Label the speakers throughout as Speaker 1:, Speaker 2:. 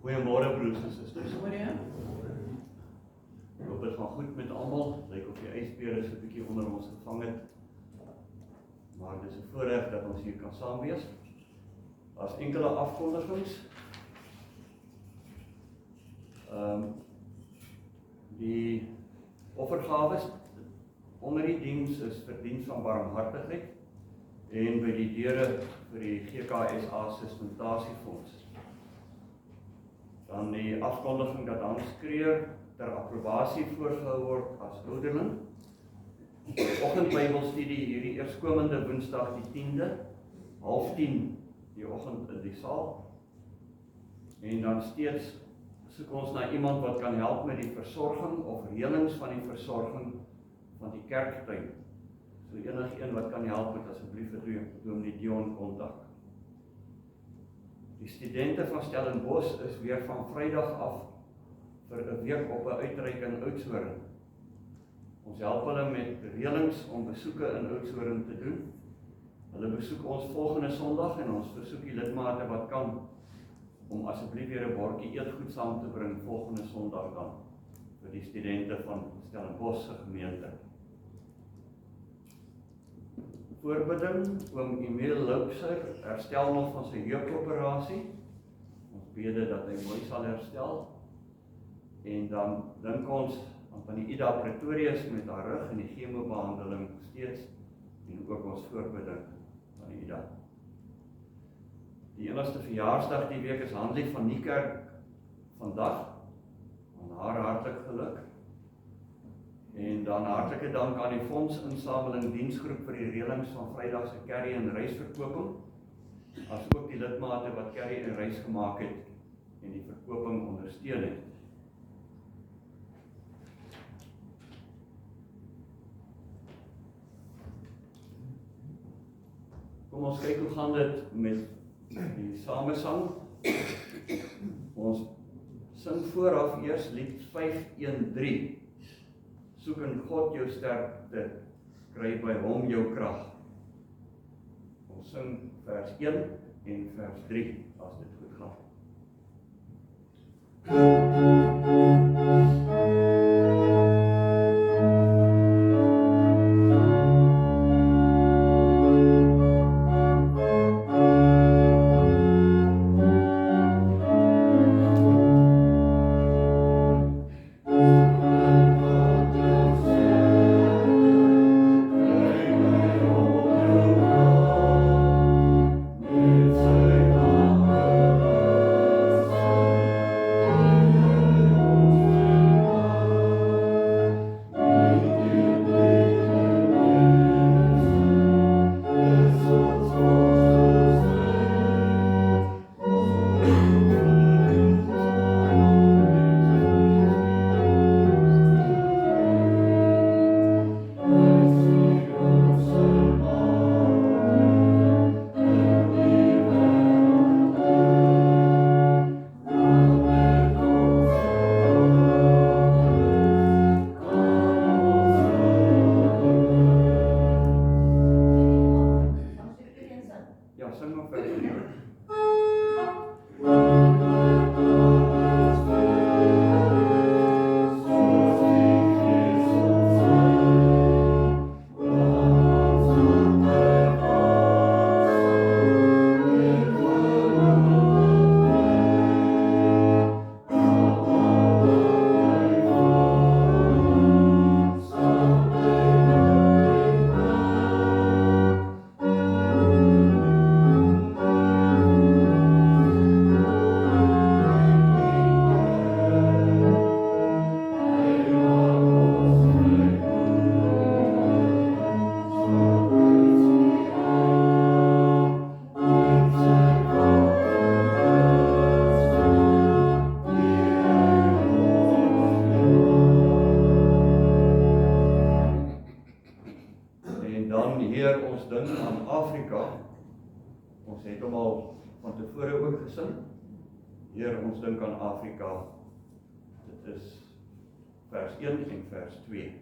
Speaker 1: Goeiemôre broers en susters.
Speaker 2: Goeiemôre.
Speaker 1: Ek hoop dit gaan goed met almal. Lyk of die ysbeer is 'n bietjie onder ons gevang het. Maar dis 'n voorreg dat ons hier kan saam wees. Daar's enkele afkondigings. Die offergawes onder die diens is vir diens van barmhartigheid en by die deure vir die GKSA Sustentasiefondse. Dan die afkondiging dat Hans Kreer ter approbasie voorgehou word as ouderling. Die oggendbybelstudie hierdie eerskomende Woensdag die 10de, 9:30 die oggend in die saal. En dan steeds soek ons na iemand wat kan help met die versorging of reëlings van die versorging van die kerktuin. So enigeen wat kan help met asseblief vir Dominee Dion kontak. Die studente van Stellenbosch is weer van Vrydag af vir 'n week op 'n uitreiking in Oudtshoorn. Ons help hulle met reëlings om besoeke in Oudtshoorn te doen. Hulle besoek ons volgende Sondag en ons versoek die lidmate wat kan om asseblief weer 'n bordjie eetgoed saam te bring volgende Sondag dan vir die studente van Stellenbosch se gemeente. Voorbidding, oom Emil Loupser herstel nog van sy heupoperasie. Ons bede dat hy mooi sal herstel. En dan dink ons aan Tannie Ida Pretorius met haar rug en die chemobehandeling steeds en ook ons voorbidding aan Ida. Die enigste verjaarsdag die week is Hanlie van Niekerk vandag. Aan haar hartlik geluk. En dan hartlike dank aan die fondsinsameling diensgroep vir die reëlings van Vrydag se curry en reisverkoping, as ook die lidmate wat curry en reis gemaak het en die verkoping ondersteun het. Kom ons kyk hoe gaan dit met die samesang. Ons sing vooraf eers lied 513. Soek in God jou sterkte, kry by hom jou krag. Ons sing vers 1 en vers 3 as dit goed gaan. Ons het hom al van tevore ook gesing. Heer, ons dink aan Afrika. Dit is vers 1 en vers 2.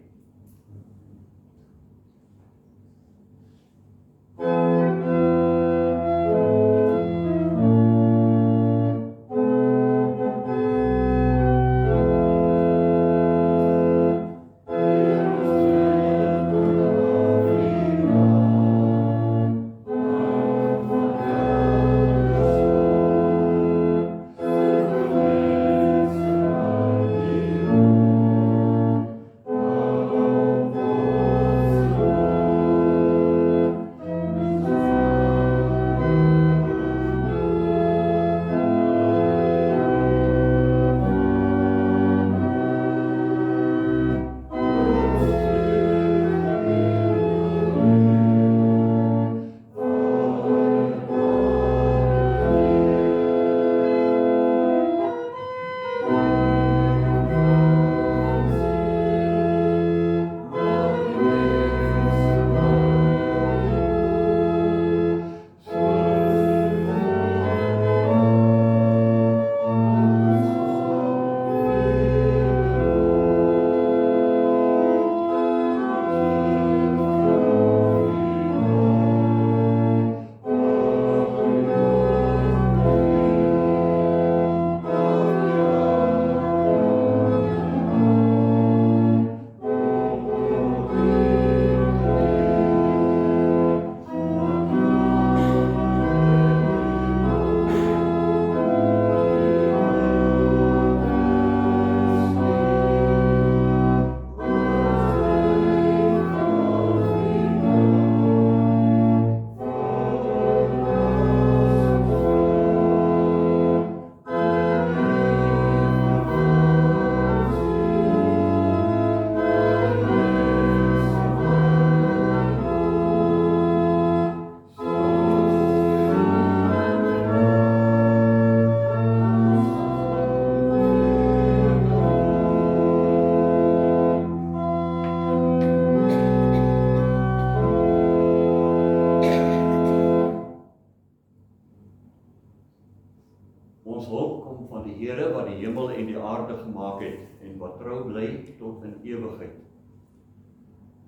Speaker 1: Ons hulp kom van die Here wat die hemel en die aarde gemaak het en wat trou bly tot in ewigheid.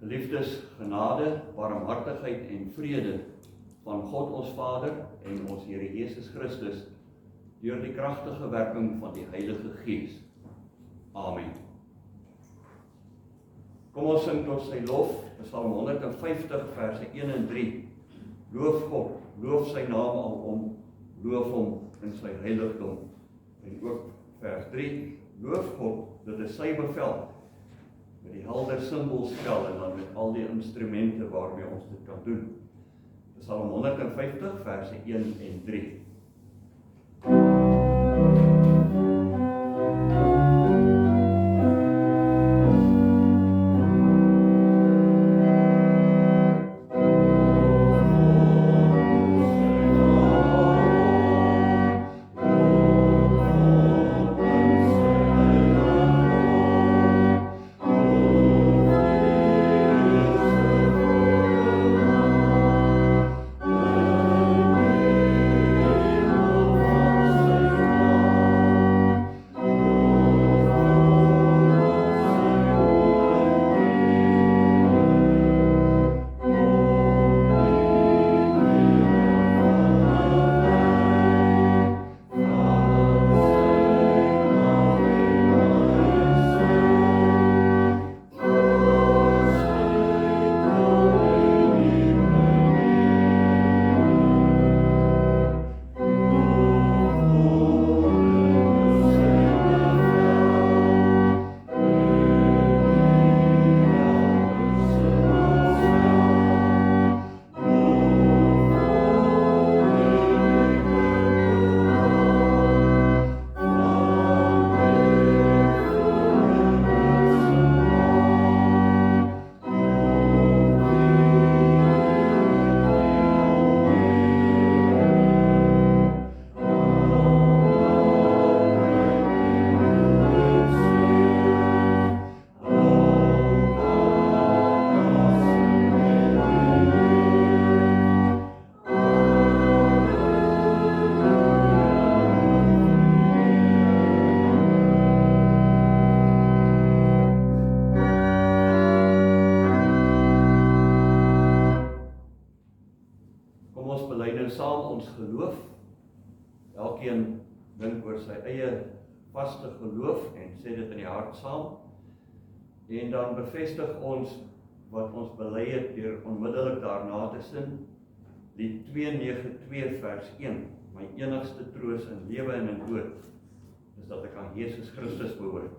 Speaker 1: Geliefdes, genade, barmhartigheid en vrede van God ons Vader en ons Here Jesus Christus deur die kragtige werking van die Heilige Gees. Amen. Kom ons sing tot sy lof, Psalm 150 verse 1 en 3. Loof God, loof sy naam alom, loof hom in sy heiligdom. En ook vers 3, loof God, dit is sy bevel, met die helder simbolspel en dan met al die instrumente waarmee ons dit kan doen. Psalm 150 verse 1 en 3. Saam ons geloof, elkeen dink oor sy eie vaste geloof en sê dit in die hart saam, en dan bevestig ons wat ons bely het deur onmiddellik daarna te sin, Lied 292 vers 1, my enigste troos in lewe en in dood, is dat ek aan Jesus Christus behoort.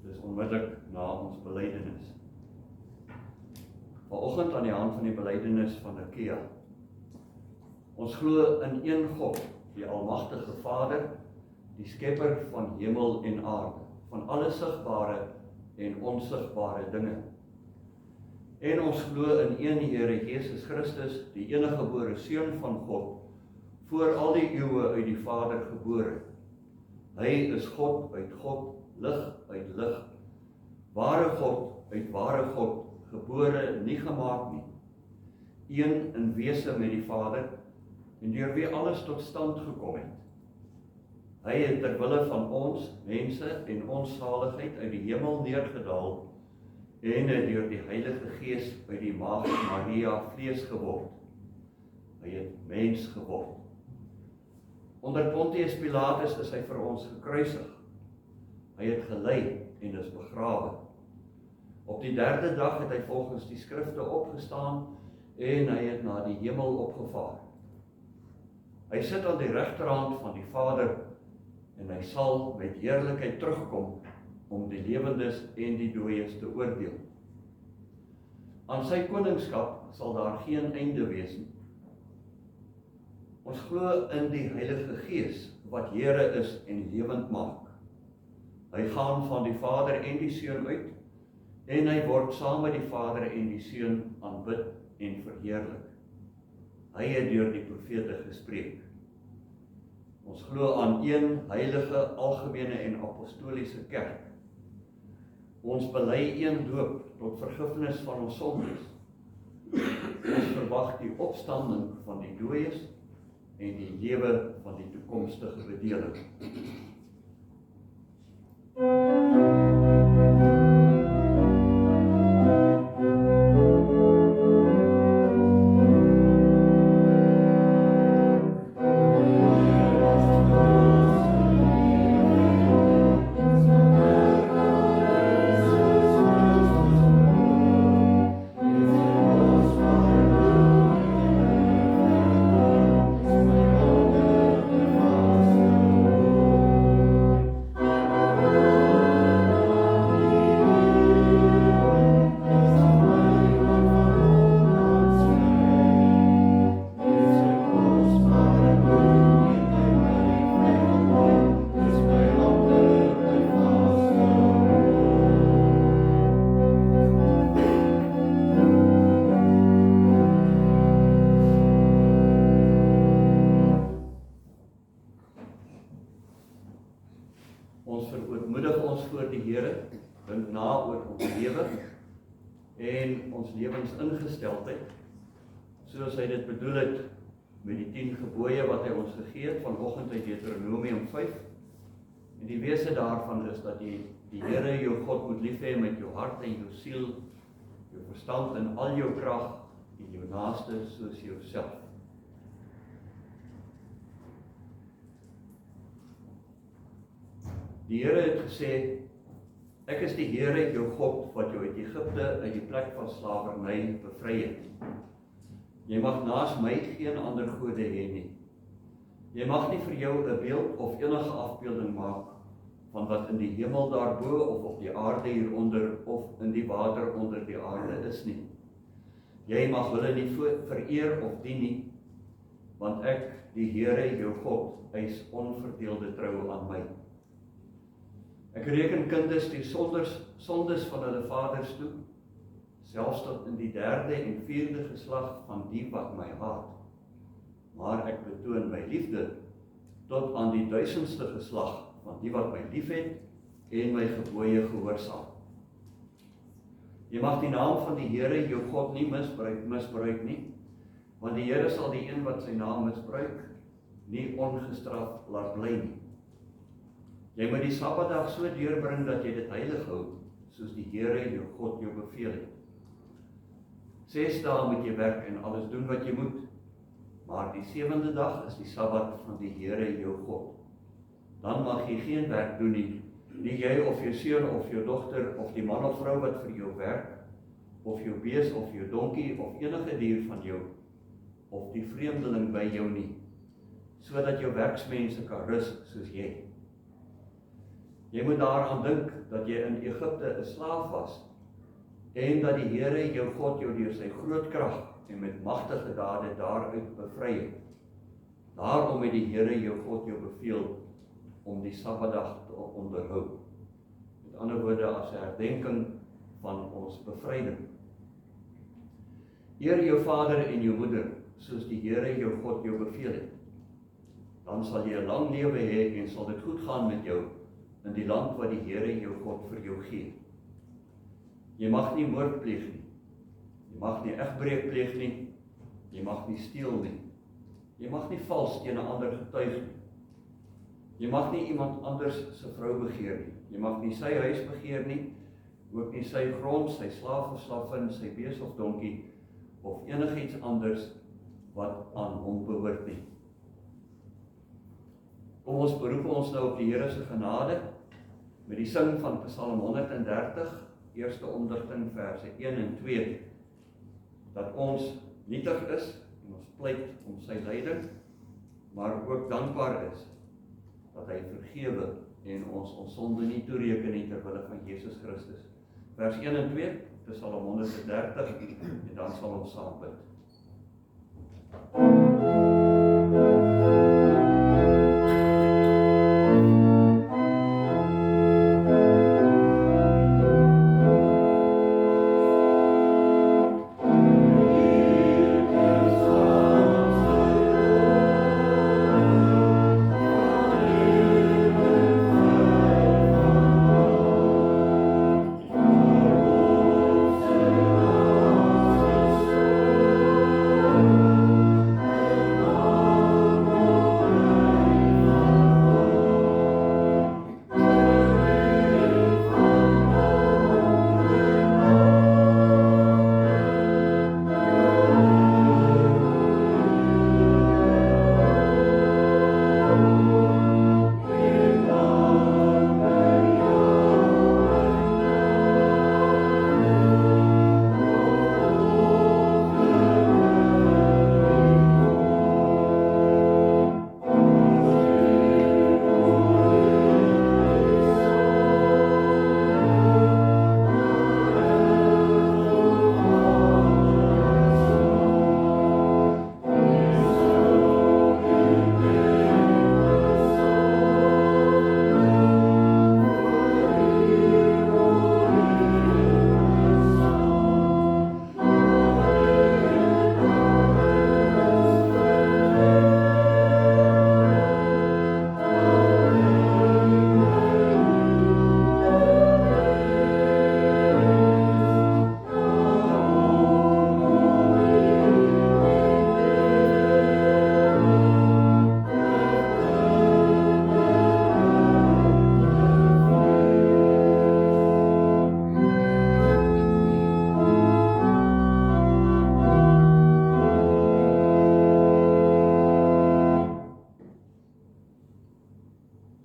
Speaker 1: Dis onmiddellik na ons belydenis. Vanoggend aan die hand van die belydenis van Nikea. Ons glo in een God, die almagtige Vader, die skepper van hemel en aarde, van alle sigbare en onsigbare dinge. En ons glo in een Here Jesus Christus, die eniggebore Seun van God, voor al die eeue uit die Vader gebore. Hy is God uit God, lig uit lig, ware God uit ware God, gebore, nie gemaak nie. Een in wese met die Vader, en deur wie alles tot stand gekom het. Hy het ter wille van ons, mense en ons saligheid uit die hemel neergedaal en het deur die Heilige Gees by die Maagd Maria vlees geword. Hy het mens geword. Onder Pontius Pilatus is hy vir ons gekruisig. Hy het gelei en is begrawe. Op die 3de dag het hy volgens die skrifte opgestaan en hy het na die hemel opgevaar. Hy sit aan die regterhand van die Vader en hy sal met heerlikheid terugkom om die lewendes en die dooies te oordeel. Aan sy koningskap sal daar geen einde wees nie. Ons glo in die Heilige Gees wat Here is en lewend maak. Hy gaan van die Vader en die Seun uit en hy word saam met die Vader en die Seun aanbid en verheerlik. Hy het deur die profete gespreek. Ons glo aan een heilige, algemene en apostoliese kerk. Ons bely een doop tot vergifnis van ons sondes. Ons verwag die opstanding van die dooies en die lewe van die toekomstige bedeling. Ons verootmoedig ons voor die Here, dink na oor ons lewe en ons lewensingesteldheid, soos hy dit bedoel het met die 10 gebooie wat hy ons gegee het vanoggend uit Deuteronomium 5. En die wese daarvan is dat jy die Here jou God moet lief hê met jou hart en jou siel, jou verstand en al jou krag en jou naaste soos jouself. Die Here het gesê, ek is die Here jou God wat jou uit Egipte, uit die plek van slawerny bevry het. Jy mag naas my geen ander gode hê nie. Jy mag nie vir jou 'n beeld of enige afbeelding maak van wat in die hemel daarbo of op die aarde hieronder of in die water onder die aarde is nie. Jy mag hulle nie vereer of dien nie, want ek, die Here jou God, eis onverdeelde trou aan my. Ek reken kinders die sondes van hulle vaders toe, selfs tot in die 3de en 4de geslag van die wat my haat. Maar ek betoon my liefde tot aan die 1000ste geslag van die wat my liefhet en my gebooie gehoorsaam. Jy mag die naam van die Here jou God nie misbruik nie, want die Here sal die een wat sy naam misbruik, nie ongestraf laat bly nie. Jy moet die Sabbatdag so deurbring dat jy dit heilig hou, soos die Here jou God jou beveel het. 6 dae moet jy werk en alles doen wat jy moet, maar die 7de dag is die Sabbat van die Here jou God. Dan mag jy geen werk doen nie jy of jou seun of jou dogter of die man of vrou wat vir jou werk, of jou bees of jou donkie of enige dier van jou, of die vreemdeling by jou nie, sodat jou werksmense kan rus soos jy. Jy moet daaraan dink dat jy in Egipte 'n slaaf was en dat die Here jou God jou deur sy groot krag en met magtige dade daaruit bevry het. Daarom het die Here jou God jou beveel om die Sabbatdag te onderhou. Met ander woorde as 'n herdenking van ons bevryding. Eer jou vader en jou moeder soos die Here jou God jou beveel het. Dan sal jy 'n lang lewe hê en sal dit goed gaan met jou in die land wat die Here jou God vir jou gee. Jy mag nie moord pleeg nie. Jy mag nie egbreek pleeg nie. Jy mag nie steel nie. Jy mag nie vals teen 'n ander getuig nie. Jy mag nie iemand anders se vrou begeer nie. Jy mag nie sy huis begeer nie, ook nie sy grond, sy slaaf of slavin, sy bees of donkie, of enigiets anders wat aan hom behoort nie. Kom ons beroep ons nou op die Here se genade met die sing van Psalm 130, eerste omdigting verse 1 en 2, dat ons nietig is en ons pleit om sy leiding, maar ook dankbaar is dat hy vergewe en ons sonde nie toereken nie ter wille van Jesus Christus. Vers 1 en 2, Psalm 130, en dan sal ons saam bid.
Speaker 2: Oh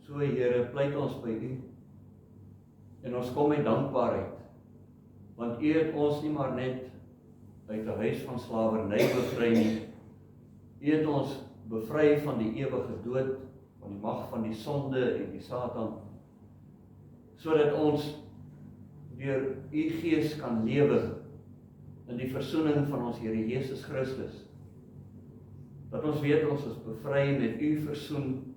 Speaker 1: So Here, pleit ons by U, en ons kom met dankbaarheid, want U het ons nie maar net uit 'n huis van slawerny bevry nie, U het ons bevry van die ewige dood, van die mag van die sonde en die Satan, sodat ons deur U Gees kan lewe in die versoening van ons Here Jesus Christus. Dat ons weet ons is bevry met U versoen.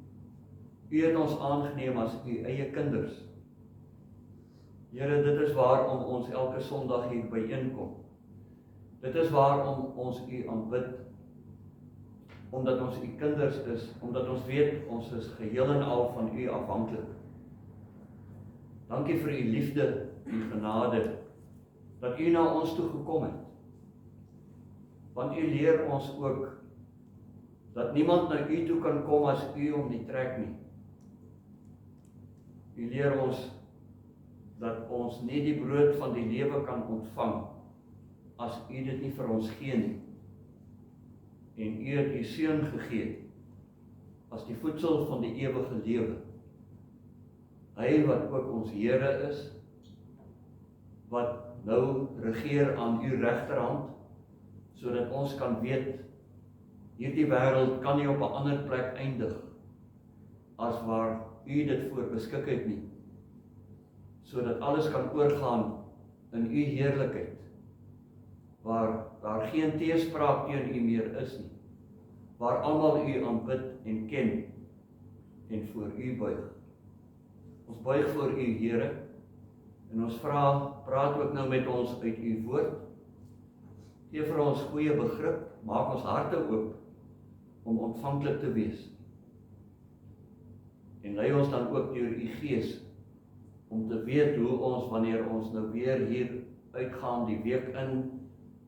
Speaker 1: U het ons aangeneem as U eie kinders. Here, dit is waarom ons elke Sondag hier byeenkom. Dit is waarom ons U aanbid. Omdat ons U kinders is, omdat ons weet ons is geheel en al van U afhanklik. Dankie vir U liefde, U genade, dat U na ons toe gekom het. Want U leer ons ook dat niemand na U toe kan kom as U hom nie trek nie. U leer ons dat ons nie die brood van die lewe kan ontvang as U dit nie vir ons gee nie. En U het U Seun gegee as die voedsel van die ewige lewe. Hy wat ook ons Here is, wat nou regeer aan U regterhand, sodat ons kan weet, hierdie wêreld kan nie op 'n ander plek eindig, as waar U dit voor beskik het nie, sodat alles kan oorgaan in U heerlikheid, waar daar geen teespraak teen U meer is nie, waar almal U aanbid en ken, en voor U buig. Ons buig voor U, Here, en ons praat ook nou met ons uit U woord. Gee vir ons goeie begrip, maak ons harte oop om ontvanklik te wees. En lei ons dan ook deur U Gees om te weet hoe ons, wanneer ons nou weer hier uitgaan die week in,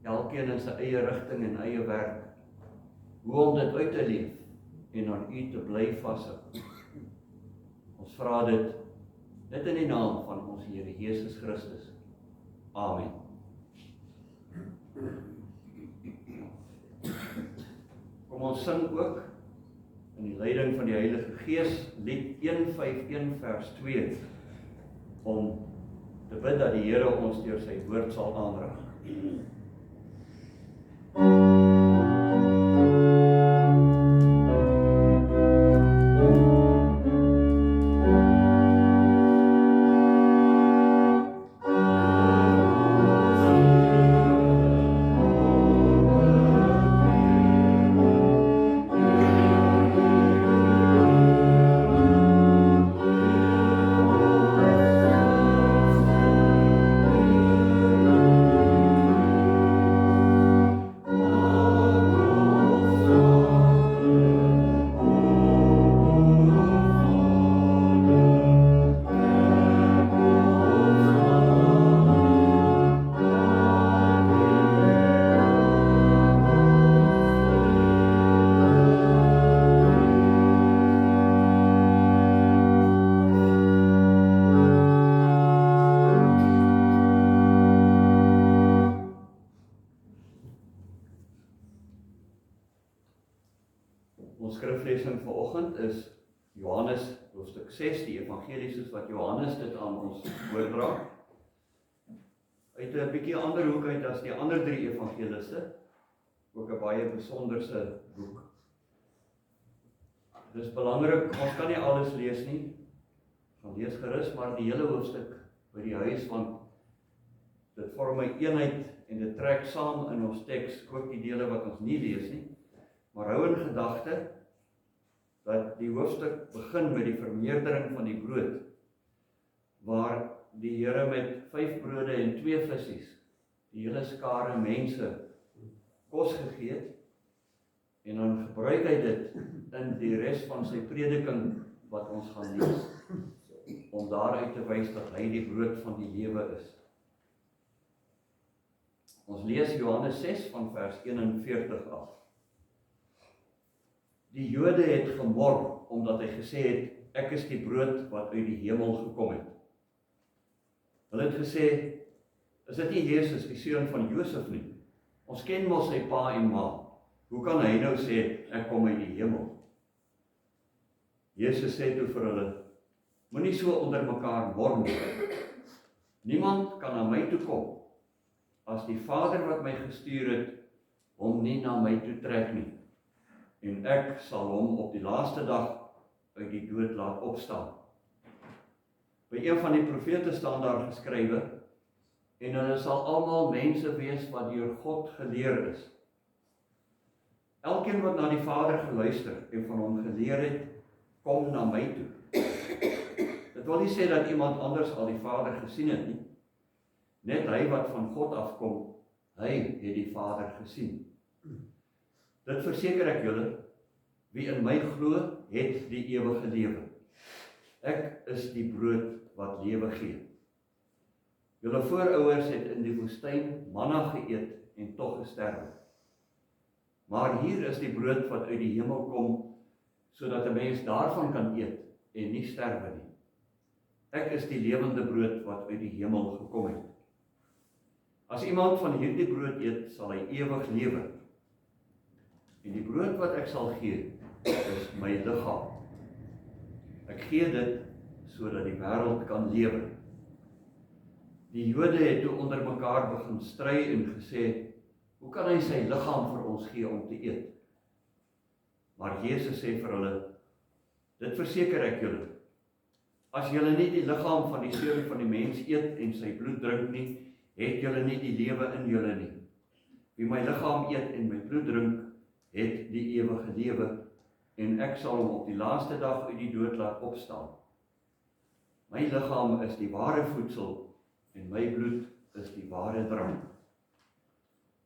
Speaker 1: elkeen in sy eie rigting en eie werk, hoe om dit uit te leef en aan U te bly vashou. Ons vra dit in die naam van ons Here Jesus Christus. Amen. Kom ons sing ook in die leiding van die Heilige Gees lied 151 vers 2 om te bid dat die Here ons deur sy woord sal aanraak. Ons skriflesing vanoggend is Johannes hoofstuk 6, die evangelie soos wat Johannes dit aan ons oordra. Uit 'n bietjie ander hoek uit as die ander 3 evangeliste, ook 'n baie besonderse boek. Dit is belangrik, ons kan nie alles lees nie, gaan lees gerus, maar die hele hoofstuk by die huis, want dit vorm 'n eenheid en dit trek saam in ons teks, ook die dele wat ons nie lees nie. Maar hou in gedagte dat die hoofstuk begin met die vermeerdering van die brood, waar die Here met 5 brode en 2 visse die hele skare mense kos gegee het, en dan gebruik hy dit in die res van sy prediking wat ons gaan lees, om daaruit te wys dat hy die brood van die lewe is. Ons lees Johannes 6 van vers 41 af. Die Jode het gemor, omdat hy gesê het, ek is die brood wat uit die hemel gekom het. Hulle het gesê, is dit nie Jesus, die seun van Josef nie? Ons ken mos sy pa en ma. Hoe kan hy nou sê, ek kom uit die hemel? Jesus sê toe vir hulle, Moenie so onder mekaar mor nie. Niemand kan na my toe kom, as die Vader wat my gestuur het, hom nie na my toe trek nie. En ek sal hom op die laaste dag uit die dood laat opstaan. By een van die profete staan daar geskrywe, en hulle sal almal mense wees wat deur God geleer is. Elkeen wat na die Vader geluister en van hom geleer het, kom na my toe. Dit wil nie sê dat iemand anders al die Vader gesien het nie. Net hy wat van God afkom, hy het die Vader gesien. Dit verseker ek julle, wie in my glo, het die ewige lewe. Ek is die brood wat lewe gee. Julle voorouers het in die woestyn manna geëet en tog gesterwe. Maar hier is die brood wat uit die hemel kom, sodat 'n mens daarvan kan eet en nie sterwe nie. Ek is die lewende brood wat uit die hemel gekom het. As iemand van hierdie brood eet, sal hy ewig lewe. En die brood wat ek sal gee, is my liggaam. Ek gee dit, sodat die wêreld kan lewe. Die Jode het toe onder mekaar begin stry en gesê, hoe kan hy sy liggaam vir ons gee om te eet? Maar Jesus sê vir hulle, dit verseker ek julle, as julle nie die liggaam van die Seun van die mens eet en sy bloed drink nie, het julle nie die lewe in julle nie. Wie my liggaam eet en my bloed drink, het die ewige lewe, en ek sal hom op die laaste dag uit die dood laat opstaan. My liggaam is die ware voedsel, en my bloed is die ware drank.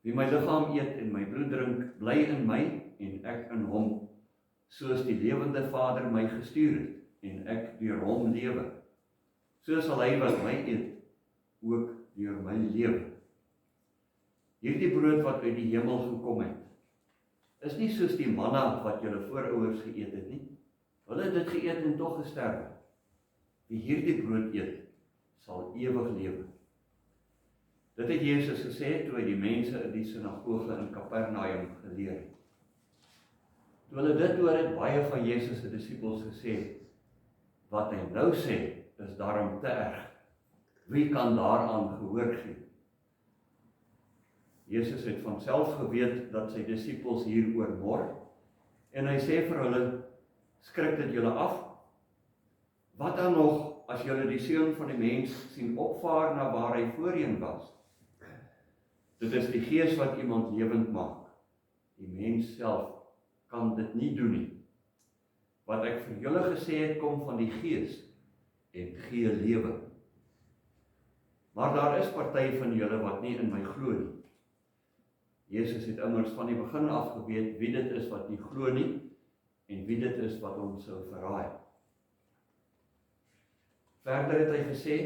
Speaker 1: Wie my liggaam eet en my bloed drink, bly in my en ek in hom, soos die lewende Vader my gestuur het, en ek deur hom lewe. So sal hy wat my eet, ook deur my lewe. Hierdie brood wat uit die hemel gekom het, is nie soos die manna wat julle voorouers geëet het nie. Hulle het dit geëet en tog gesterwe. Wie hierdie brood eet, sal ewig lewe. Dit het Jesus gesê toe hy die mense in die sinagoge in Kapernaum geleer het. Toe hulle dit hoor het, baie van Jesus se disippels gesê, wat hy nou sê, is daarom te erg. Wie kan daaraan gehoor gee? Jesus het van self geweet dat sy disippels hieroor mor, en hy sê vir hulle, skrik dit julle af? Wat dan nog, as julle die Seun van die mens sien opvaar na waar hy voorheen was? Dit is die Gees wat iemand lewend maak. Die mens self kan dit nie doen nie. Wat ek vir julle gesê het, kom van die Gees en gee lewe. Maar daar is party van julle wat nie in my glo nie. Jesus het immers van die begin af geweet wie dit is wat nie glo nie, en wie dit is wat hom sou verraai. Verder het hy gesê,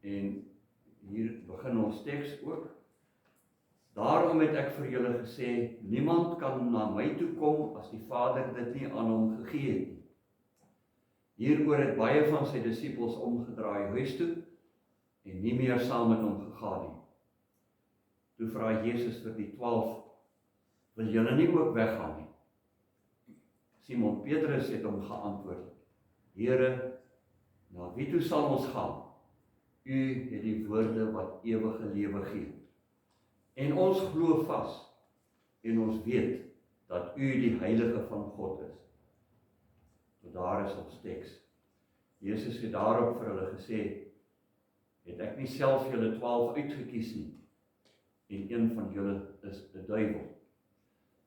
Speaker 1: en hier begin ons teks ook, daarom het ek vir julle gesê, niemand kan na my toe kom as die Vader dit nie aan hom gegee het nie. Hieroor het baie van sy disippels omgedraai huis toe, en nie meer saam met hom gegaan nie. Toe vra Jesus vir die 12, wil julle nie ook weggaan nie? Simon Petrus het hom geantwoord, Here, na wie toe sal ons gaan? U het die woorde wat ewige lewe gee. En ons glo vas, en ons weet, dat u die Heilige van God is. So daar is ons teks. Jesus het daarop vir hulle gesê, het ek nie self julle 12 uitgekies nie, en een van julle is 'n duiwel.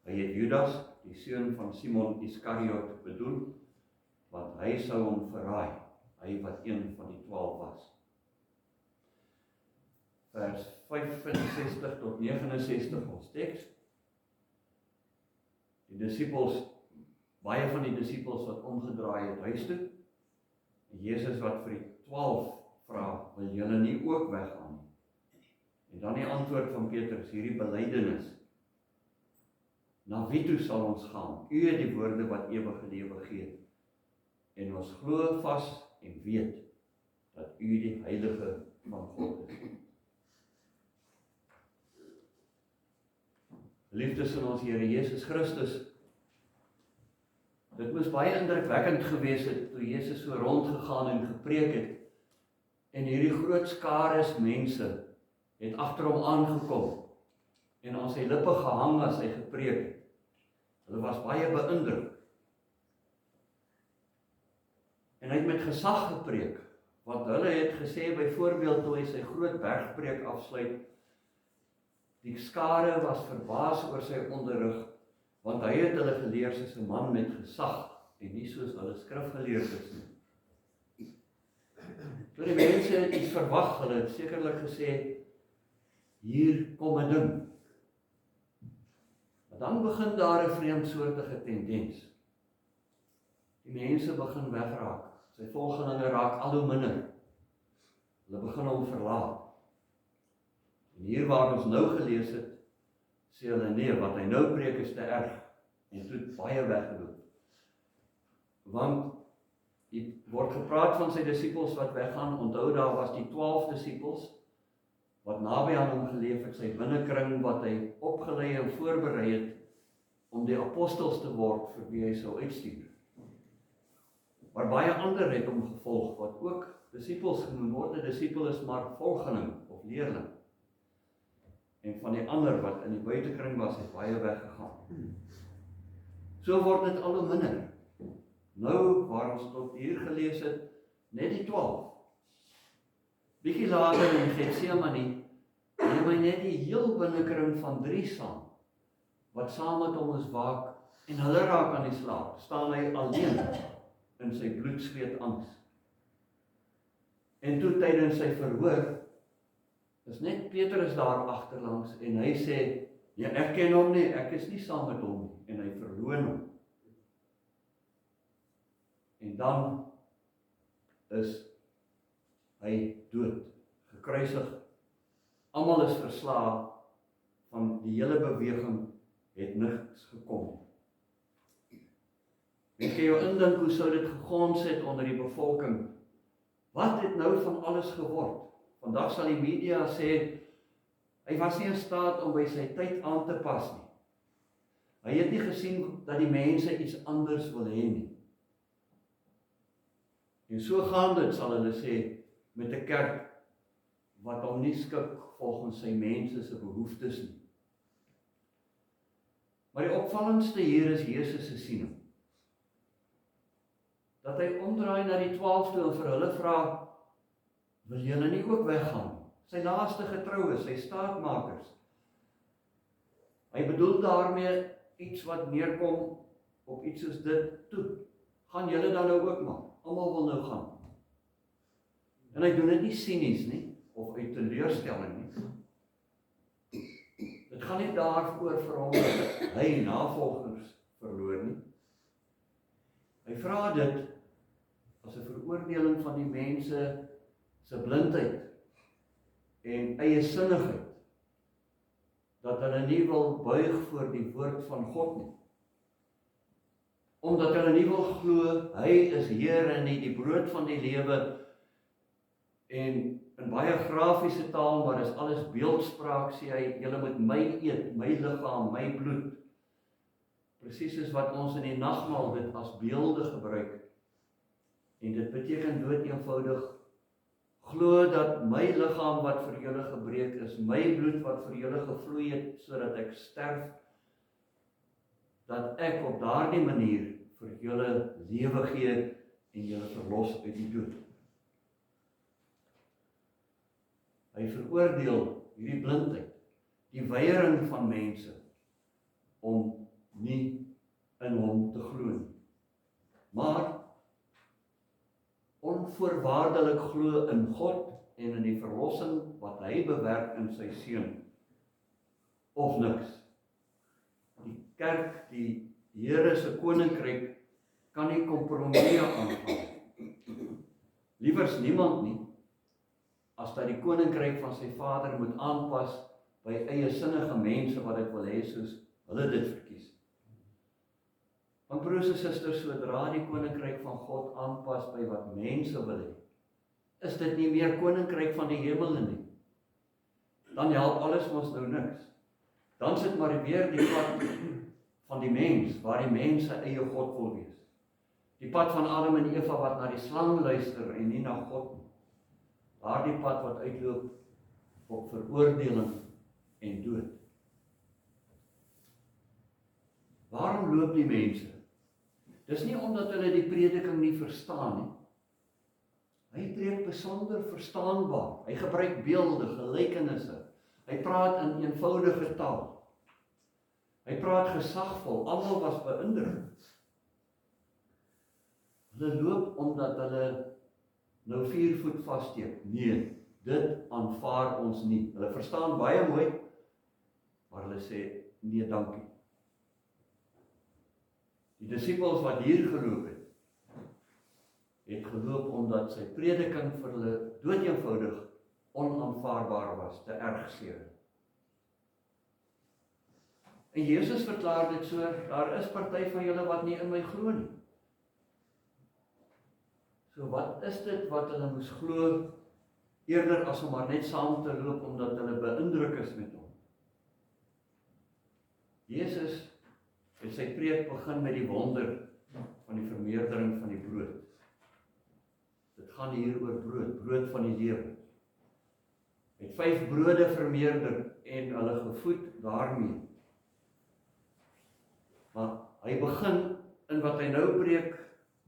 Speaker 1: Hy het Judas, die seun van Simon Iskariot, bedoel, want hy sou hom verraai, hy wat een van die 12 was. Vers 65 tot 69 ons teks. Die disippels, baie van die disippels wat omgedraai het huis toe, en Jesus wat vir die 12 vra, wil julle nie ook weggaan nie? En dan die antwoord van Petrus, hierdie belydenis, na wie toe sal ons gaan? U het die woorde wat ewige lewe gee, en ons glo vas en weet, dat u die Heilige van God is. Liefdes in ons Here Jesus Christus, Dit moes baie indrukwekkend gewees het toe Jesus so rondgegaan en gepreek het. En hierdie groot skares mense het agter hom aangekom en aan sy lippe gehang as hy gepreek het. Hulle was baie beïndruk. En hy het met gesag gepreek, want hulle het gesê byvoorbeeld toe hy sy groot bergpreek afsluit, die skare was verbaas oor sy onderrig, want hy het hulle geleer soos 'n man met gesag en nie soos hulle skrifgeleerdes nie. Toe die mense het iets verwag, hulle het sekerlik gesê, hier kom 'n ding. Maar dan begin daar 'n vreemdsoortige tendens. Die mense begin wegraak. Sy volgelinge raak al hoe minder. Hulle begin hom verlaat. En hier waar ons nou gelees het, sê hulle nee, wat hy nou preek is te erg. En toe het baie weggeloop. Want hier word gepraat van sy disippels wat weggaan. Onthou daar was die 12 disippels wat naby aan hom geleef het, sy binnekring wat hy opgelei en voorberei het om die apostels te word vir wie hy sou uitstuur. Maar baie ander het hom gevolg wat ook disippels genoem word. 'n Disipel is maar volgeling of leerling. En van die ander wat in die buitekring was, het baie weggegaan. So word dit al hoe minder. Nou, waar ons tot hier gelees het, net die 12. Bietjie later in Getsemane, neem hy net die heel binnekring van 3 saam, wat saam met hom is waak, en hulle raak aan die slaap, staan hy alleen in sy bloedsweet angs. En toe tydens sy verhoor, is net Petrus daar agterlangs, en hy sê, ja, ek ken hom nie, ek is nie saam met hom nie, en hy verloon hom. En dan is hy dood, gekruisig. Almal is verslae, van die hele beweging het niks gekom. En kan jou indink hoe sou dit gegons het onder die bevolking? Wat het nou van alles geword? Vandag sal die media sê, hy was nie in staat om by sy tyd aan te pas nie. Hy het nie gesien dat die mense iets anders wil hê nie. En so gaan dit, sal hulle sê, met 'n kerk wat hom nie skik volgens sy mense se behoeftes nie. Maar die opvallendste hier is Jesus se siening. Dat hy omdraai na die 12 toe en vir hulle vra, wil julle nie ook weggaan? Sy naaste getroues, sy staatmakers. Hy bedoel daarmee iets wat neerkom op iets soos dit toe. Gaan julle dan nou ook maar? Almal wil nou gaan. En hy doen dit nie sinies nie, of uit teleurstelling nie. Dit gaan nie daarvoor vir hom dat hy navolgers verloor nie. Hy vra dit as 'n veroordeling van die mense se blindheid en eie sinnigheid, dat hulle nie wil buig voor die woord van God nie. Omdat hulle nie wil glo, hy is Here nie, die brood van die lewe, en in baie grafiese taal, maar is alles beeldspraak, sê hy, julle moet my eet, my liggaam, my bloed. Presies soos wat ons in die nagmaal dit as beelde gebruik. En dit beteken dood eenvoudig, glo dat my liggaam wat vir julle gebreek is, my bloed wat vir julle gevloei het, sodat ek sterf, dat ek op daardie manier vir julle lewe gee en julle verlos uit die dood. Hy veroordeel hierdie blindheid, die weiering van mense om nie in hom te glo nie. Maar onvoorwaardelik glo in God en in die verlossing wat hy bewerk in sy seun, of niks. Die kerk, die Here se koninkryk, kan nie kompromieë aangaan. Liewers niemand nie, as dat die koninkryk van sy Vader moet aanpas by eie sinnige mense wat dit wil hê soos hulle dit verkies. Want broers en susters, sodra die koninkryk van God aanpas by wat mense wil hê, is dit nie meer koninkryk van die hemel nie. Dan help alles ons nou niks. Dan sit maar weer die pad van die mens, waar die mens sy eie God wil wees. Die pad van Adam en Eva wat na die slang luister en nie na God nie. Daardie pad wat uitloop op veroordeling en dood. Waarom loop die mense? Dis nie omdat hulle die prediking nie verstaan nie. Hy preek besonder verstaanbaar. Hy gebruik beelde, gelykenisse. Hy praat in eenvoudige taal. Hy praat gesagvol. Almal was beïndruk. Hulle loop omdat hulle nou 4 voet vassteek. Nee, dit aanvaar ons nie. Hulle verstaan baie mooi, maar hulle sê, nee dankie. Die disippels wat hier geloop het geloop omdat sy prediking vir hulle doodeenvoudig onaanvaarbaar was, te erg seer. En Jesus verklaar dit so, daar is party van julle wat nie in my glo nie. So wat is dit wat hulle moes glo, eerder as om maar net saam te loop, omdat hulle beïndruk is met hom? Jesus het sy preek begin met die wonder van die vermeerdering van die brood. Dit gaan hier oor brood, brood van die lewe. Hy het 5 brode vermeerder en hulle gevoed daarmee. Maar hy begin in wat hy nou preek,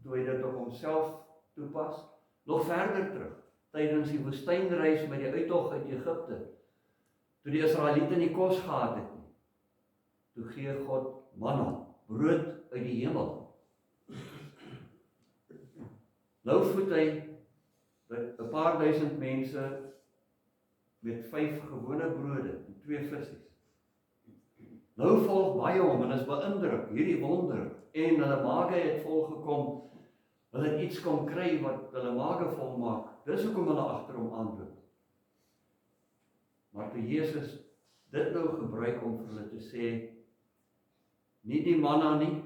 Speaker 1: toe hy dit op homself toepas, nog verder terug, tydens die woestynreis met die uittog uit Egipte, toe die Israeliete nie kos gehad het nie, toe gee God manna, brood uit die hemel. Nou voed hy 'n paar duisend mense met 5 gewone brode en 2 visse. Nou volg baie hom en is beïndruk, hierdie wonder, en hulle mage het volgekom, hulle het iets kon kry wat hulle mage volmaak, dis hoekom hulle agter hom aanloop. Maar toe Jesus dit nou gebruik om vir hulle te sê, nie die manna nie,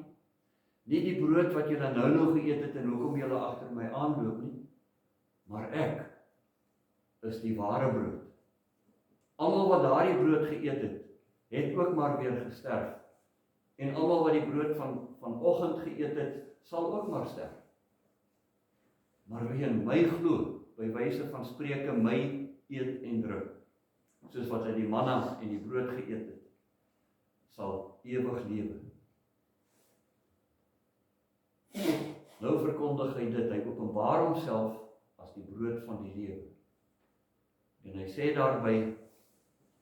Speaker 1: nie die brood wat julle nou geëet het en hoekom julle agter my aanloop nie, maar ek is die ware brood. Almal wat daardie brood geëet het ook maar weer gesterf. En almal wat die brood vanoggend geëet het, sal ook maar sterf. Maar wie in my glo, by wyse van Spreuke my eet en drink, soos wat hy die manna en die brood geëet het, sal ewig lewe. Nou verkondig hy dit, hy openbaar homself as die brood van die lewe. En hy sê daarby,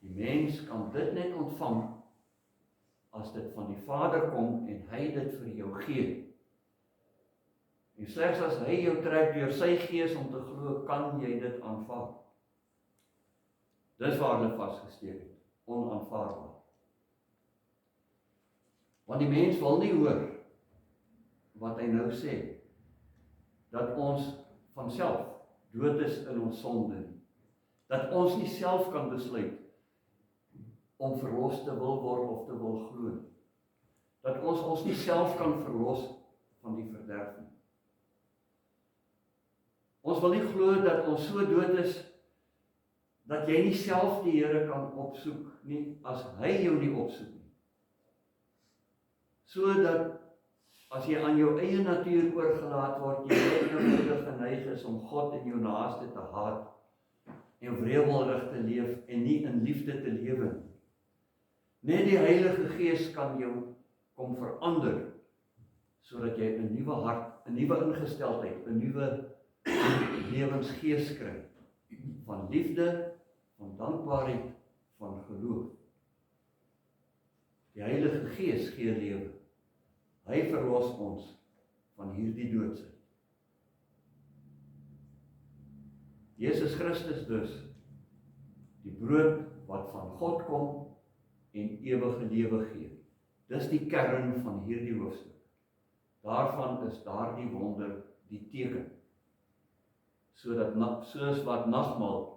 Speaker 1: die mens kan dit net ontvang as dit van die Vader kom en hy dit vir jou gee. En slegs as hy jou trek deur sy gees om te glo, kan jy dit aanvaar. Dis waar hulle vasgesteek het, onaanvaarbaar. Want die mens wil nie hoor wat hy nou sê, dat ons vanself dood is in ons sonde, dat ons nie self kan besluit om verlos te wil word of te wil glo, dat ons nie self kan verlos van die verderf nie. Ons wil nie glo dat ons so dood is, dat jy nie self die Here kan opsoek nie, as hy jou nie opsoek nie. So dat as jy aan jou eie natuur oorgelaat word, jy net geneig is om God en jou naaste te haat, en wrevelrig te leef, en nie in liefde te lewe. Net die Heilige Gees kan jou kom verander, sodat jy 'n nuwe hart, 'n nuwe ingesteldheid, 'n nuwe lewensgees kry, van liefde, van dankbaarheid, van geloof. Die Heilige Gees gee lewe. Hy verlos ons van hierdie doodsheid. Jesus Christus dus, die brood wat van God kom en ewige lewe gee. Dis die kern van hierdie hoofstuk. Daarvan is daardie wonder die teken. Soos wat nagmaal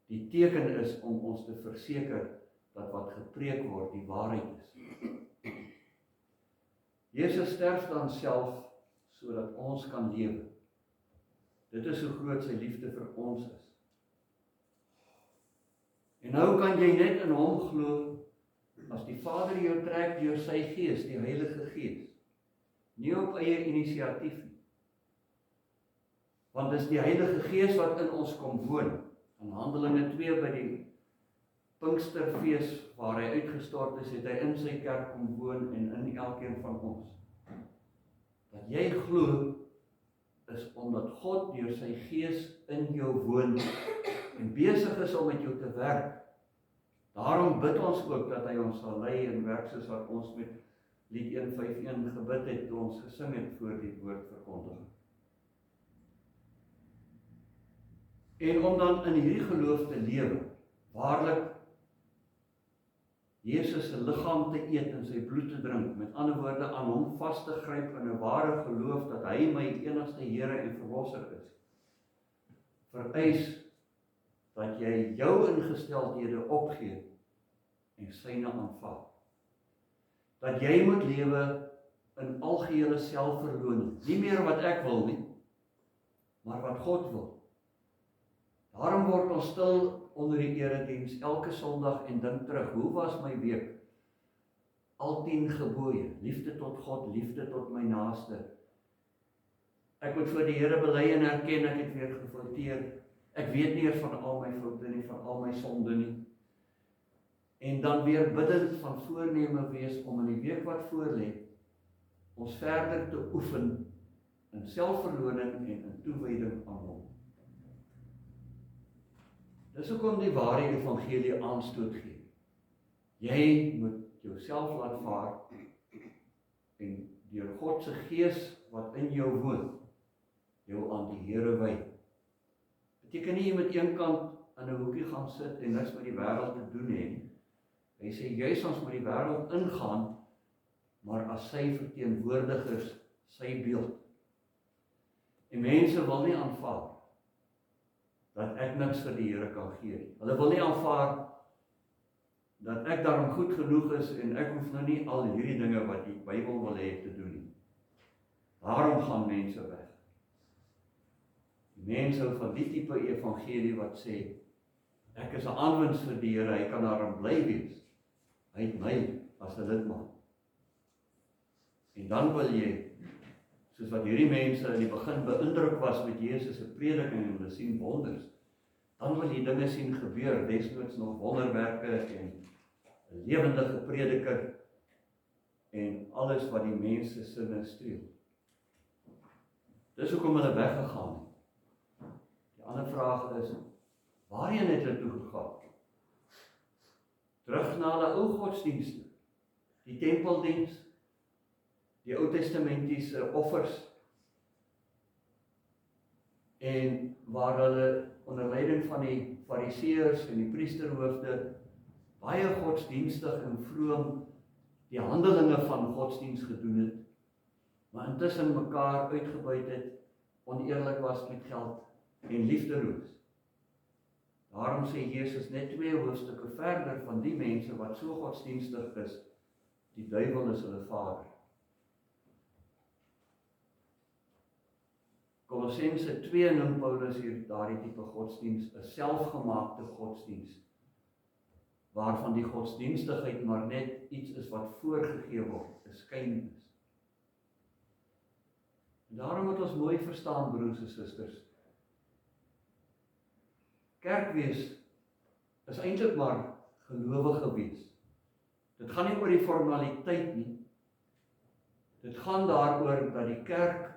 Speaker 1: die teken is om ons te verseker dat wat gepreek word die waarheid is. Jesus sterf dan self sodat ons kan lewe. Dit is hoe groot sy liefde vir ons is. En nou kan jy net in hom glo as die Vader jou trek deur sy Gees, die Heilige Gees. Nie op eie inisiatief nie. Want dis die Heilige Gees wat in ons kom woon. In Handelinge 2 by die Pinksterfees waar hy uitgestort is, het hy in sy kerk kom woon en in elkeen van ons. Dat jy glo is omdat God deur sy Gees in jou woon en besig is om met jou te werk. Daarom bid ons ook dat hy ons sal lei en werk soos wat ons met Lied 151 gebid het toe ons gesing het voor die woordverkondiging. En om dan in hierdie geloof te lewe, waarlik Jesus se liggaam te eet en sy bloed te drink, met ander woorde aan hom vas te gryp in 'n ware geloof dat hy my enigste Here en Verlosser is, vereis dat jy jou ingesteldhede opgee en syne aanvaar. Dat jy moet lewe in algehele selfverloning, nie meer wat ek wil nie, maar wat God wil. Daarom word ons stil onder die erediens elke Sondag en dink terug, hoe was my week? Al 10 gebooie, liefde tot God, liefde tot my naaste. Ek moet voor die Here bely en erken ek het weer gefouteer. Ek weet nie eers van al my foute nie, van al my sonde nie. En dan weer bidend van voorneme wees om in die week wat voorlê, ons verder te oefen in selfverloning en in toewyding aan hom. Dis hoekom die ware evangelie aanstoot gee. Jy moet jouself laat vaar en deur God se Gees wat in jou woon, jou aan die Here wy. Beteken nie jy moet eenkant in 'n hoekie gaan sit en niks met die wêreld te doen hê nie. Hy sê juis ons moet die wêreld ingaan, maar as sy verteenwoordigers, sy beeld. En mense wil nie aanvaar dat ek niks vir die Here kan gee nie. Hulle wil nie aanvaar dat ek daarom goed genoeg is en ek hoef nou nie al hierdie dinge wat die Bybel wil hê te doen nie. Daarom gaan mense weg. Die mense hou van die tipe evangelie wat sê, ek is 'n aanwinst vir die Here, hy kan daarin bly wees. Hy het my as 'n lidmaat. En dan wil jy, soos wat hierdie mense in die begin beïndruk was met Jesus se prediking en hulle sien wonders, dan wil jy dinge sien gebeur, desnoods nog wonderwerke en 'n lewendige prediker en alles wat die mense sinne streel. Dis hoekom hulle weggegaan het. Die ander vraag is, waarheen het hulle toe gegaan? Terug na hulle ou godsdienste, die tempeldiens, die Ou Testamentiese offers, en waar hulle onder leiding van die fariseërs en die priesterhoofde baie godsdienstig en vroom die handelinge van godsdienst gedoen het, maar intussen mekaar uitgebuit het, oneerlik was met geld en liefdeloos. Daarom sê Jesus net 2 hoofstukke verder van die mense wat so godsdienstig is, die duiwel is hulle vader. Kolossense 2 noem Paulus hier daardie tipe godsdienst 'n selfgemaakte godsdienst, waarvan die godsdienstigheid maar net iets is wat voorgegee word, 'n skyn is. En daarom moet ons mooi verstaan, broers en susters, kerkwees is eintlik maar gelowige wees. Dit gaan nie oor die formaliteit nie. Dit gaan daaroor dat die kerk,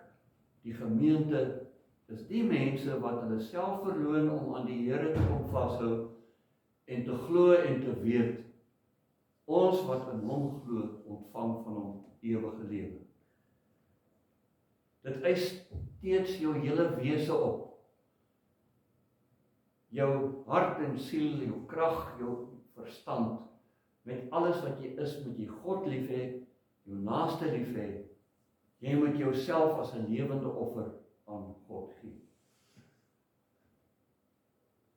Speaker 1: die gemeente, is die mense wat hulle self verloon om aan die Here te kom vashou en te glo en te weet, ons wat in hom glo, ontvang van hom ewige lewe. Dit eis steeds jou hele wese op. Jou hart en siel, jou krag, jou verstand, met alles wat jy is, moet jy God lief hê, jou naaste lief hê. Jy moet jouself as 'n lewende offer aan God gee.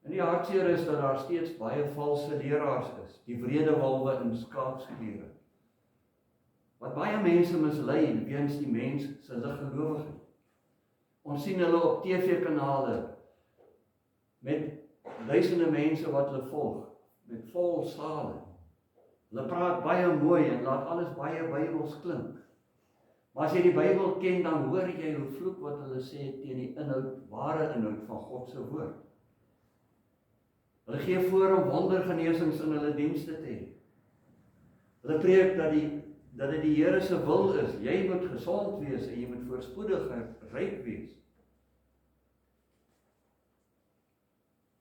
Speaker 1: En die hartseer is dat daar steeds baie valse leraars is, die wrede wolwe in skaapsklere, wat baie mense mislei weens die mens se liggelowigheid. Ons sien hulle op TV-kanale met duisende mense wat hulle volg, met vol sale. Hulle praat baie mooi en laat alles baie Bybels klink. Maar as jy die Bybel ken, dan hoor jy hoe vloek wat hulle sê teen die inhoud, ware inhoud van God se woord. Hulle gee voor om wondergenesings in hulle dienste te hê. Hulle preek dat dit die Here se wil is. Jy moet gesond wees en jy moet voorspoedig en ryk wees.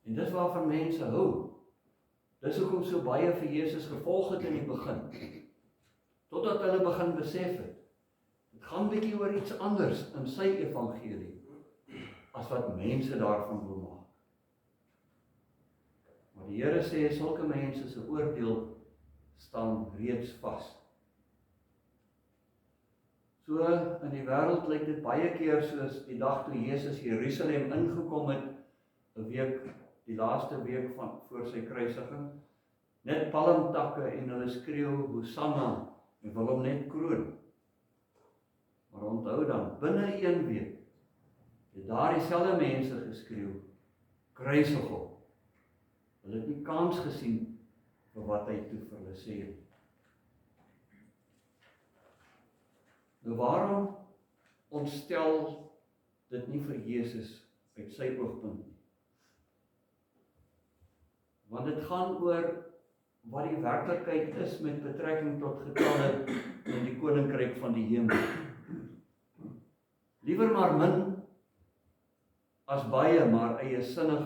Speaker 1: En dis waarvan mense hou. Dis hoekom so baie vir Jesus gevolg het in die begin. Totdat hulle begin besef het. Dit gaan bietjie oor iets anders in sy evangelie as wat mense daarvan wil maak. Maar die Here sê sulke mense se oordeel staan reeds vas. So in die wêreld lyk dit baie keer soos die dag toe Jesus Jerusalem ingekom het, 'n week, die laaste week voor sy kruisiging, net palmtakke en hulle skreeu Hosanna en wil hom net kroon. Maar onthou dan, binne 1 week het daar dieselfde mense geskreeu, kruisig hom. Hulle het nie kans gesien vir wat hy toe vir hulle sê. Nou waarom ontstel dit nie vir Jesus uit sy oogpunt nie? Want dit gaan oor wat die werklikheid is met betrekking tot getalle in die koninkryk van die hemel. Liewer maar min as baie, maar eiesinnig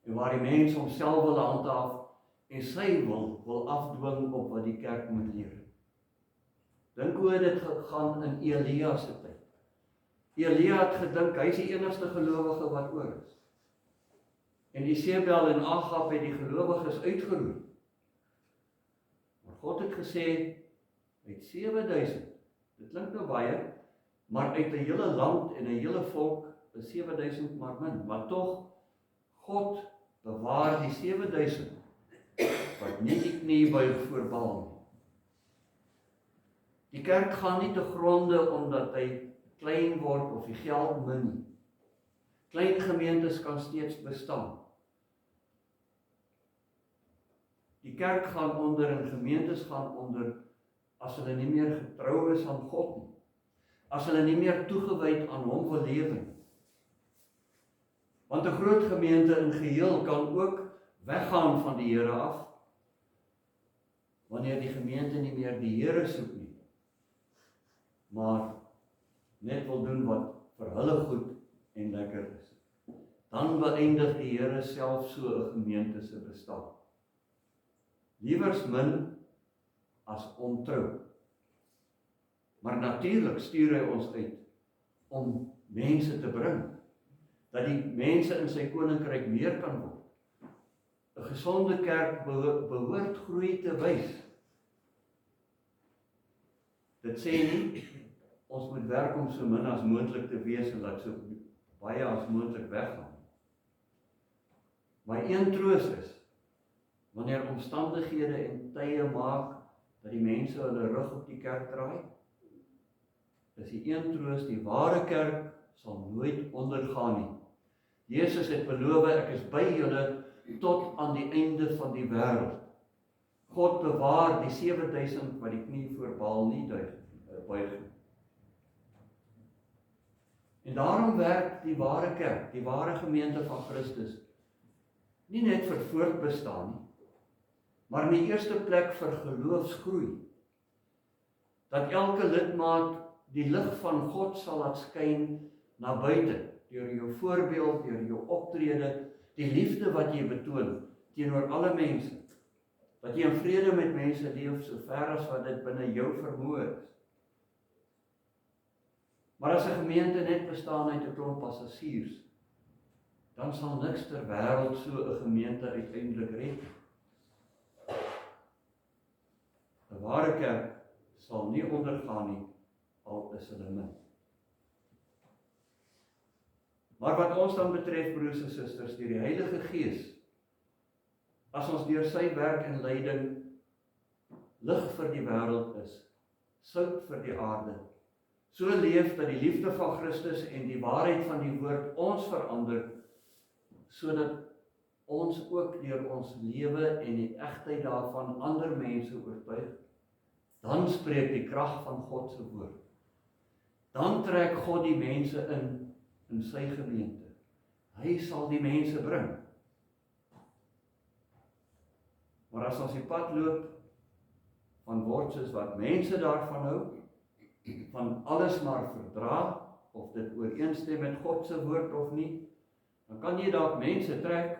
Speaker 1: en waar die mens homself wil handhaaf en sy wil afdwing op wat die kerk moet leer. Dink hoe dit gegaan in Elia se tyd. Elia het gedink hy is die enigste gelowige wat oor is. En Isebel en Agab het die gelowiges uitgeroei. Maar God het gesê uit 7000. Dit klink nou baie, maar uit 'n hele land en 'n hele volk is 7000 maar min. Maar tog God bewaar die 7000 wat nie die knie buig voor Baal nie. Die kerk gaan nie te gronde omdat hy klein word of die geld min nie. Klein gemeentes kan steeds bestaan. Die kerk gaan onder en gemeentes gaan onder as hulle nie meer getrou is aan God nie. As hulle nie meer toegewyd aan hom wil lewe nie. Want 'n groot gemeente in geheel kan ook weggaan van die Here af, wanneer die gemeente nie meer die Here soek nie, maar net wil doen wat vir hulle goed en lekker is. Dan beëindig die Here self so 'n gemeente se bestaan. Liewers min as ontrou. Maar natuurlik stuur hy ons uit om mense te bring, dat die mense in sy koninkryk meer kan word. 'n Gesonde kerk behoort groei te wys. Dit sê nie, ons moet werk om so min as moontlik te wees en laat so baie as moontlik weggaan. Maar een troos is, wanneer omstandighede en tye maak dat die mense hulle rug op die kerk draai, is die een troos, die ware kerk sal nooit ondergaan nie. Jesus het beloof, ek is by julle tot aan die einde van die wêreld. God bewaar die 7000 wat die knie voor Baal nie buig. En daarom werk die ware kerk, die ware gemeente van Christus, nie net vir voortbestaan nie, maar in die eerste plek vir geloofsgroei. Dat elke lidmaat die lig van God sal laat skyn na buite, deur jou voorbeeld, deur jou optrede, die liefde wat jy betoon teenoor alle mense, dat jy in vrede met mense leef so ver as wat dit binne jou vermoë is. Maar as 'n gemeente net bestaan uit 'n klomp passasiers, dan sal niks ter wêreld so 'n gemeente uiteindelik red. 'n Ware kerk sal nie ondergaan nie, al is hulle min. Maar wat ons dan betref, broers en susters, deur die Heilige Gees, as ons deur sy werk en leiding lig vir die wêreld is, sout vir die aarde, so leef dat die liefde van Christus en die waarheid van die woord ons verander, sodat ons ook deur ons lewe en die egtheid daarvan ander mense oortuig, dan spreek die krag van God se woord. dan trek God die mense in sy gemeente. Hy sal die mense bring. Maar as ons die pad loop, van word soos wat mense daarvan hou, van alles maar verdra, of dit ooreenstem met God se woord of nie, dan kan jy dalk mense trek,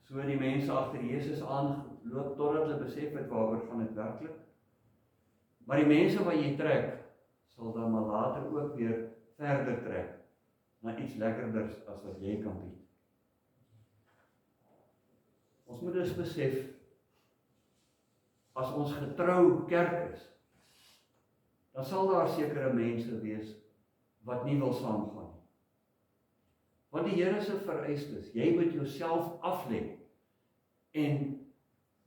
Speaker 1: so die mense agter Jesus aanloop, totdat hulle besef het waaroor gaan dit werklik. Maar die mense wat jy trek, sal dan maar later ook weer verder trek, na iets lekkerders as wat jy kan bied. Ons moet dus besef, as ons getrou kerk is, dan sal daar sekere mense wees, wat nie wil saamgaan nie. Want die Here se vereistes, jy moet jouself aflê, en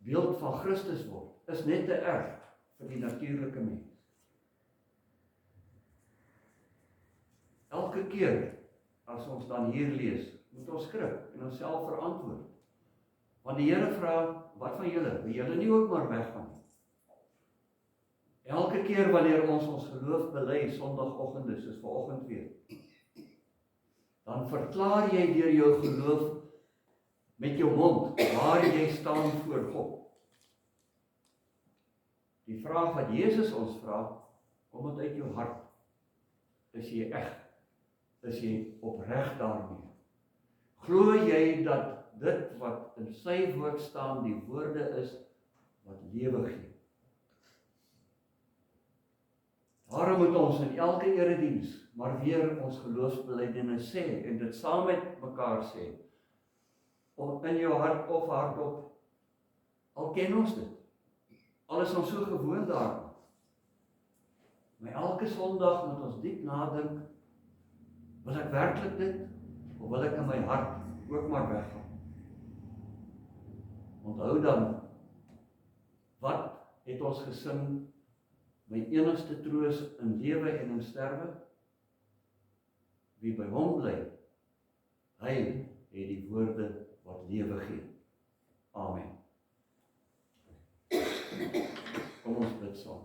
Speaker 1: beeld van Christus word, is net te erg vir die natuurlike mens. Elke keer, as ons dan hier lees, moet ons skrik en onsself verantwoord. Want die Here vra, wat van julle? Wil julle nie ook maar weggaan nie? Elke keer wanneer ons geloof bely, Sondagoggende, soos vanoggend weer, dan verklaar jy deur jou geloof met jou mond, waar jy staan voor God. Die vraag wat Jesus ons vra, kom dit uit jou hart. Is jy eg? Is jy opreg daarmee? Glo jy dat dit wat in sy woord staan, die woorde is wat lewe gee? Daarom moet ons in elke erediens maar weer ons geloofsbelijdenis sê, en dit saam met mekaar sê, of in jou hart of hardop, al ken ons dit, al is ons so gewoon daaraan. Maar elke Sondag moet ons diep nadink, wil ek werklik dit, of wil ek in my hart ook maar weggaan? Onthou dan, wat het ons gesing, my enigste troos in lewe en in sterwe? Wie by hom bly, hy het die woorde wat lewe gee. Amen. Kom ons bid saam.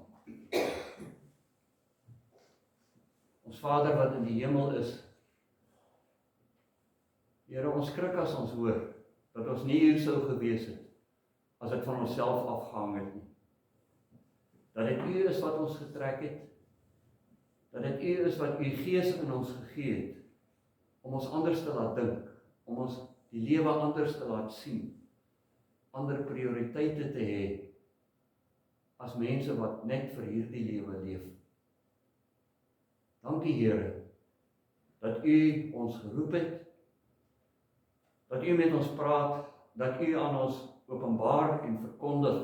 Speaker 1: Ons Vader wat in die hemel is, Here, ons skrik as ons hoor, dat ons nie hier sou gewees het, as dit van onsself afgehang het nie. Dat dit U is wat ons getrek het, dat dit U is wat U Gees in ons gegee het, om ons anders te laat dink, om ons die lewe anders te laat sien, ander prioriteite te hê, as mense wat net vir hierdie lewe leef. Dankie Here, dat U ons geroep het, dat U met ons praat, dat U aan ons openbaar en verkondig,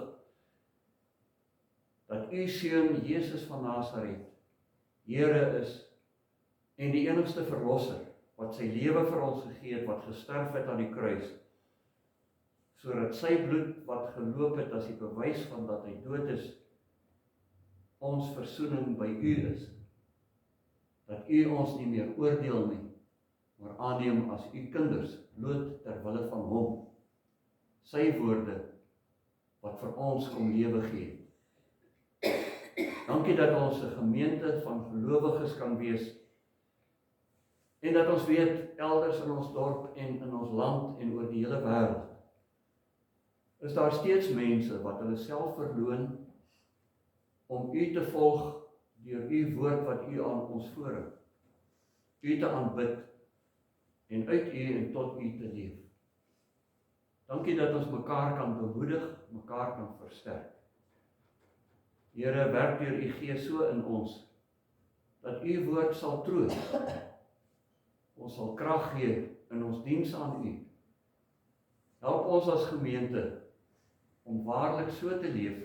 Speaker 1: dat U Seun Jesus van Nasaret Here is, en die enigste verlosser, wat sy lewe vir ons gegee het, wat gesterf het aan die kruis, sodat sy bloed wat geloop het as die bewys van dat hy dood is, ons versoening by U is, dat U ons nie meer oordeel nie, maar aanneem as U kinders, bloot ter wille van hom, sy woorde, wat vir ons kom lewe gee. Dankie dat ons 'n gemeente van gelowiges kan wees, en dat ons weet, elders in ons dorp en in ons land en oor die hele wêreld, is daar steeds mense wat hulle self verloon, om U te volg, deur U woord wat U aan ons voorhou, U te aanbid, en uit U en tot U te leef. Dankie dat ons mekaar kan bemoedig, mekaar kan versterk. Here, werk deur U Gees so in ons, dat U woord sal troos. Ons sal krag gee in ons diens aan U. Help ons as gemeente, om waarlik so te leef,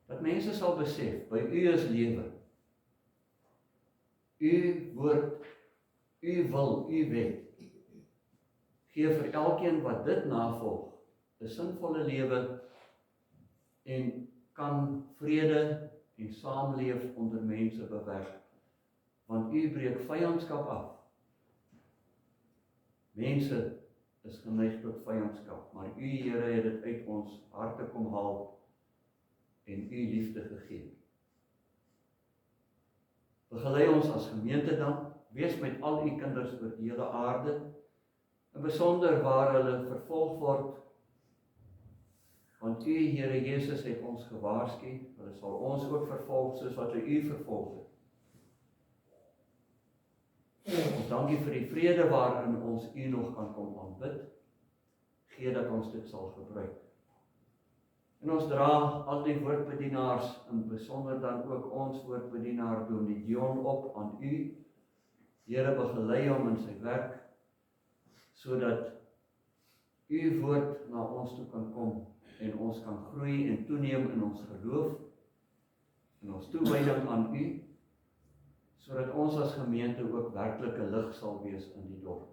Speaker 1: dat mense sal besef, by U is lewe. U woord, U wil, U wet, gee vir elkeen wat dit navolg, 'n sinvolle lewe, en kan vrede en saamleef onder mense bewerk, want U breek vyandskap af. Mense is geneig tot vyandskap, maar U, Here, het dit uit ons harte kom haal, en U liefde gegee. Begelei ons as gemeente dan, wees met al u kinders oor die hele aarde, in besonder waar hulle vervolg word, want u, Here Jesus, het ons gewaarsku, hulle sal ons ook vervolg, soos wat hulle u vervolg het. Ons dankie vir die vrede waarin ons u nog kan kom aanbid, gee dat ons dit sal gebruik. En ons dra al die woordbedienaars, in besonder dan ook ons woordbedienaar Dominee Dion op aan u. Here, begelei hom in sy werk, sodat u woord na ons toe kan kom en ons kan groei en toeneem in ons geloof, en ons toewyding aan u, sodat ons as gemeente ook werklike lig sal wees in die dorp.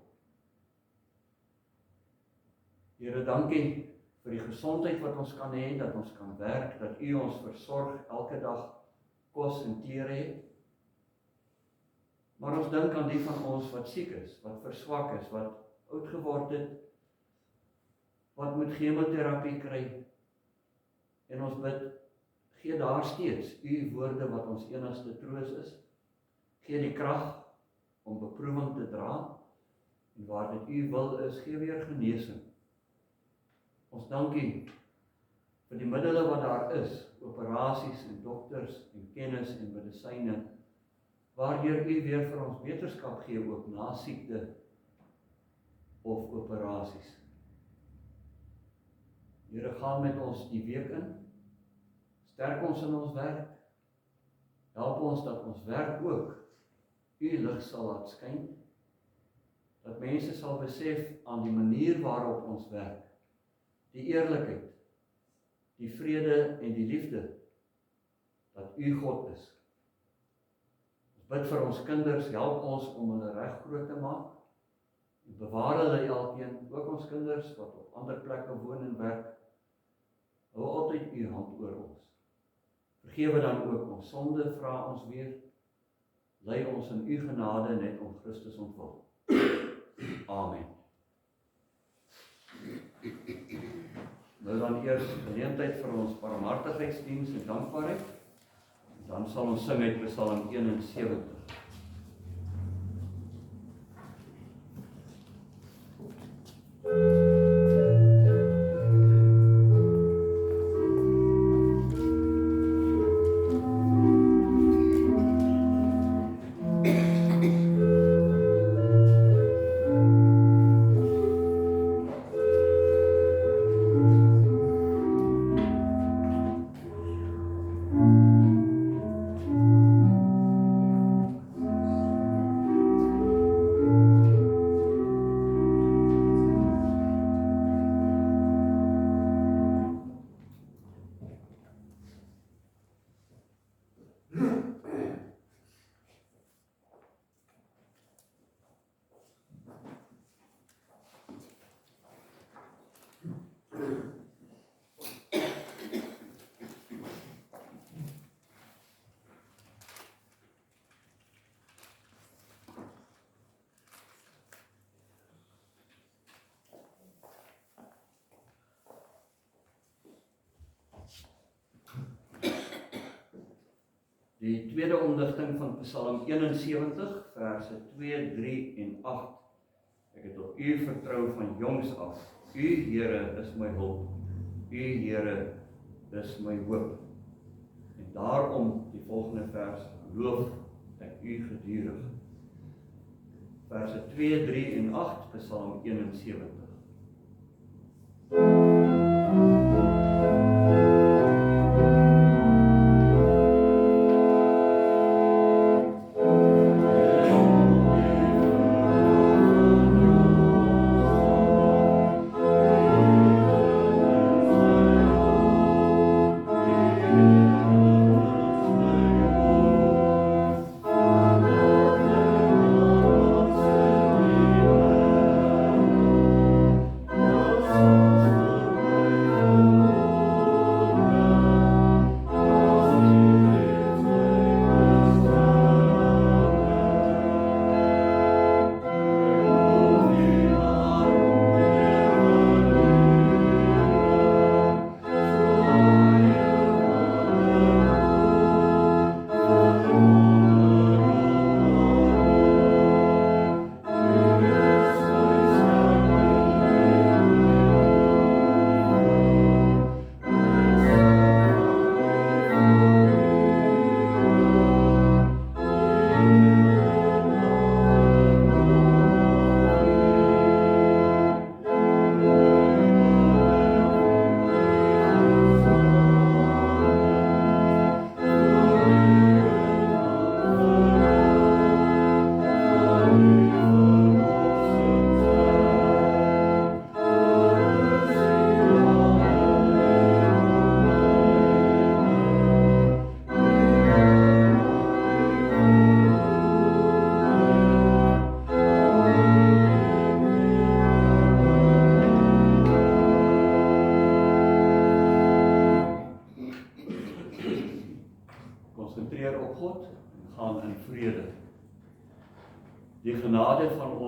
Speaker 1: Here, dankie vir die gesondheid wat ons kan hê, dat ons kan werk, dat u ons versorg, elke dag kos en klere het. Maar ons dink aan die van ons wat siek is, wat verswak is, wat oud geword het, wat moet chemoterapie kry. En ons bid, gee daar steeds u woorde wat ons enigste troos is. Gee die krag om beproewing te dra, en waar dit u wil is, gee weer genesing. Ons dankie vir die middele wat daar is, operasies en dokters en kennis en medisyne, waardeur u weer vir ons wetenskap gee ook na siekte of operasies. Here, gaan met ons die week in, sterk ons in ons werk, help ons dat ons werk ook u lig sal laat skyn, dat mense sal besef aan die manier waarop ons werk, die eerlikheid, die vrede en die liefde, dat u God is. Ons bid vir ons kinders, help ons om hulle reg groot te maak, en bewaar hulle elkeen, ook ons kinders wat op ander plekke woon en werk, hou altyd u hand oor ons. Vergewe dan ook ons sonde, vra ons weer, lei ons in u genade net om Christus ontwil. Amen. Nou dan eers geleentheid vir ons barmhartigheidsdiens en dankbaarheid. En dan sal ons sing uit Psalm 71. Die tweede omdigting van Psalm 71, verse 2, 3 en 8. Ek het op u vertrou van jongs af. U, Here, is my hulp. U, Here, is my hoop. En daarom die volgende vers, loof ek u gedurig. Verse 2, 3 en 8, Psalm 71.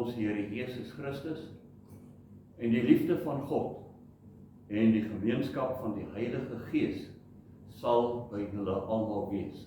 Speaker 1: ons Here Jesus Christus en die liefde van God en die gemeenskap van die Heilige Gees sal by julle almal wees.